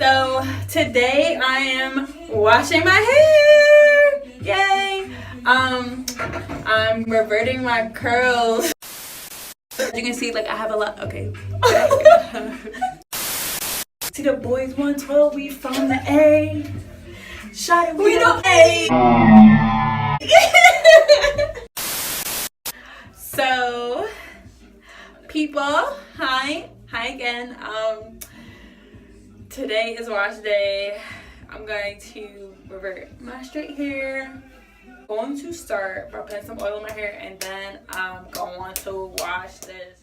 So today I am washing my hair. Yay! I'm reverting my curls. As you can see, like I have a lot. Okay. See the boys 112, we from the A. Shot it, we the A. So, people, hi again. Today is wash day. I'm going to revert my straight hair. I'm going to start by putting some oil in my hair, and then I'm going to wash this.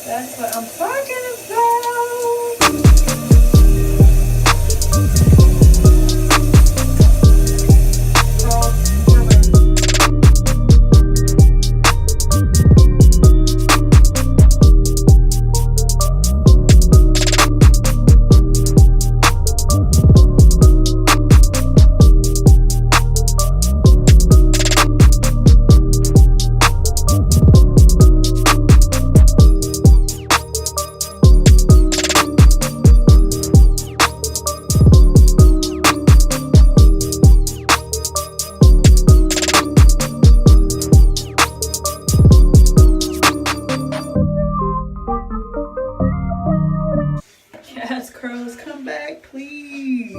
That's what I'm talking about. Yes, curls, come back, please.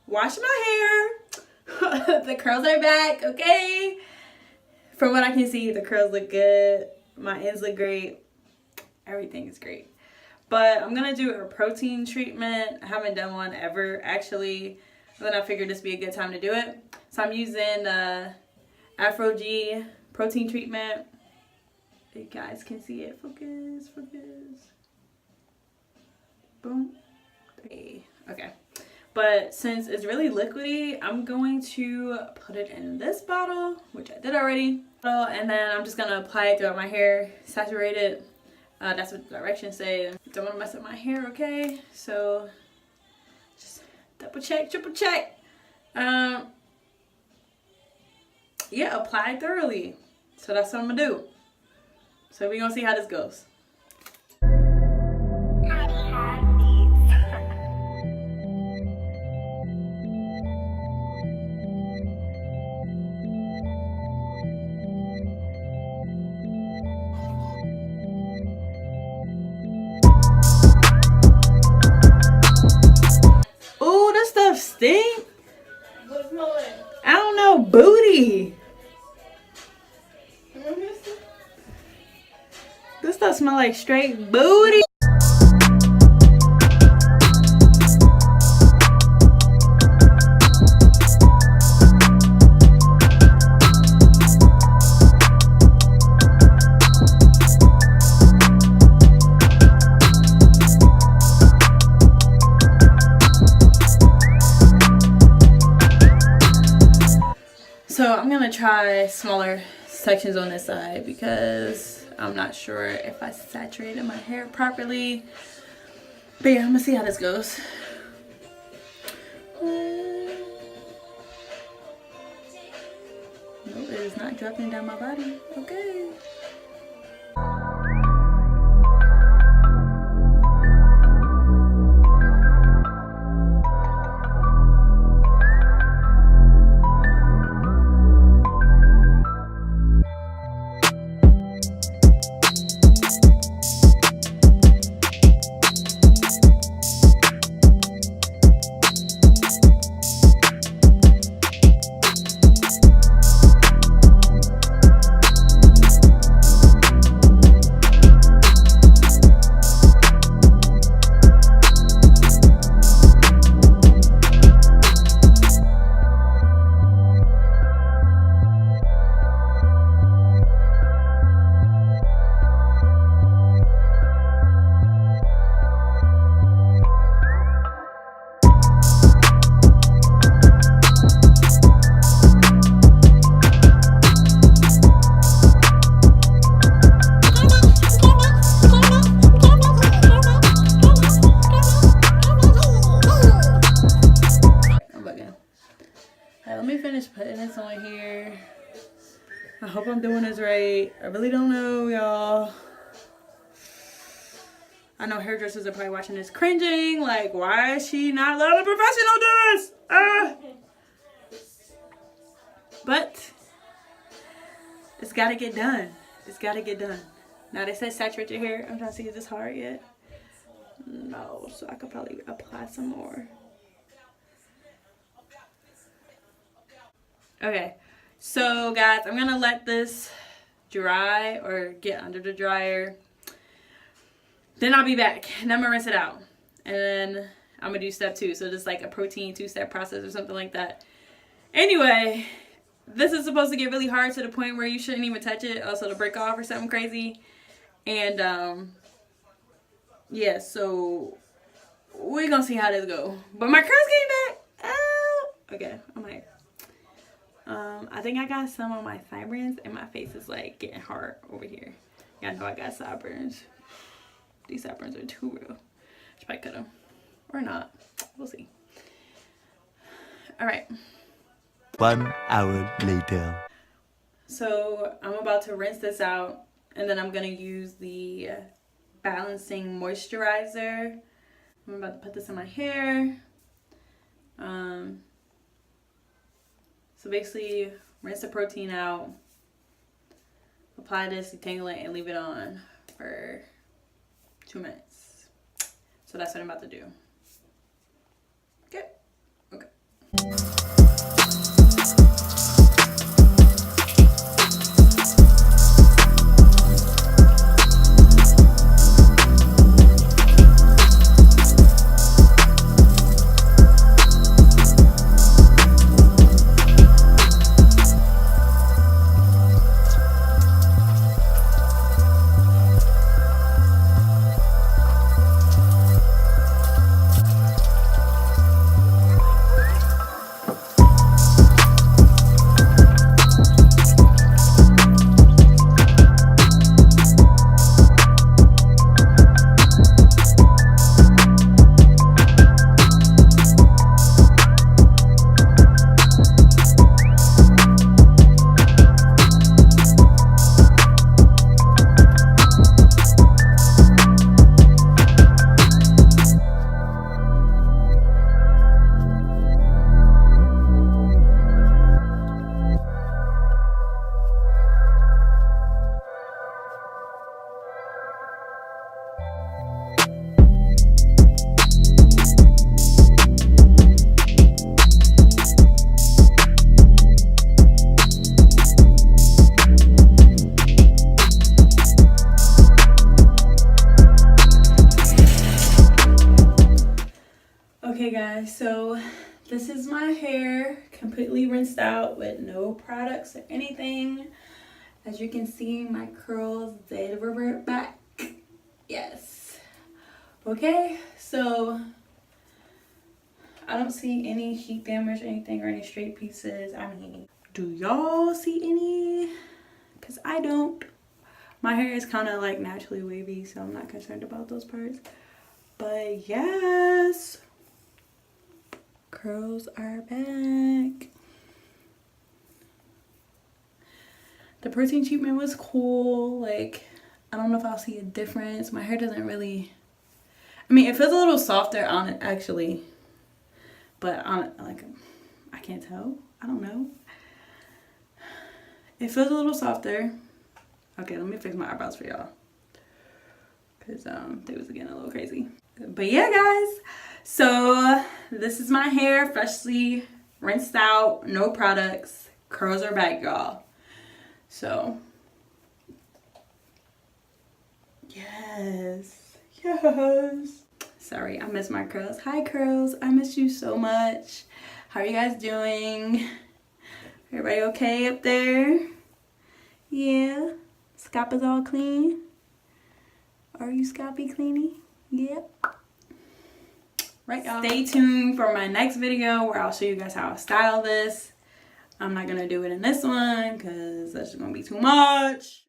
Wash my hair. The curls are back, okay? From what I can see, the curls look good. My ends look great. Everything is great. But I'm gonna do a protein treatment. I haven't done one ever, actually. And then I figured this would be a good time to do it. So I'm using the Aphogee protein treatment. You guys can see it. Focus, focus. Boom. Okay. But since it's really liquidy, I'm going to put it in this bottle, which I did already. And then I'm just gonna apply it throughout my hair, saturate it. That's what the directions say. Don't want to mess up my hair, okay? So just double check, triple check. Yeah, apply thoroughly. So that's what I'm gonna do. So we're gonna see how this goes. Stink? What's smelling? I don't know, booty. This stuff smells like straight booty. So I'm gonna try smaller sections on this side because I'm not sure if I saturated my hair properly. But yeah, I'm gonna see how this goes. Nope, it is not dropping down my body. Okay. Putting this on here. I hope I'm doing this right. I really don't know, y'all. I know hairdressers are probably watching this cringing. Like, why is she not letting a professional do this? But it's got to get done. It's got to get done. Now they said saturate your hair. I'm trying to see, is this hard yet? No, so I could probably apply some more. Okay, so guys, I'm gonna let this dry or get under the dryer. Then I'll be back and I'm gonna rinse it out. And then I'm gonna do step 2. So just like a protein 2-step process or something like that. Anyway, this is supposed to get really hard to the point where you shouldn't even touch it. Also to break off or something crazy. And yeah, so we're gonna see how this go. But my curls came back. Oh, okay, I might. I think I got some on my sideburns and my face is like getting hard over here. Y'all know I got sideburns. These sideburns are too real. Should probably cut them or not. We'll see. All right. 1 hour later. So I'm about to rinse this out and then I'm gonna use the balancing moisturizer. I'm about to put this in my hair. So basically, rinse the protein out, apply this, detangle it, and leave it on for 2 minutes. So that's what I'm about to do. Okay. Okay. guys, so this is my hair, completely rinsed out with no products or anything. As you can see, my curls did revert back. Yes. Okay, so I don't see any heat damage or anything, or any straight pieces. I mean, do y'all see any? Because I don't. My hair is kind of like naturally wavy, so I'm not concerned about those parts. But yes, curls are back. The protein treatment was cool. Like, I don't know if I'll see a difference. My hair doesn't really, I mean, it feels a little softer on it actually, but on like, I can't tell. I don't know. It feels a little softer. Okay, let me fix my eyebrows for y'all, because they was getting a little crazy. But yeah, guys, so this is my hair, freshly rinsed out, no products. Curls are back, y'all. So yes, yes. Sorry, I miss my curls. Hi curls, I miss you so much. How are you guys doing? Everybody okay up there? Yeah. Scalp is all clean. Are you scalpy cleany? Yep. Right, y'all. Stay tuned for my next video where I'll show you guys how I style this. I'm not gonna do it in this one because that's just gonna be too much.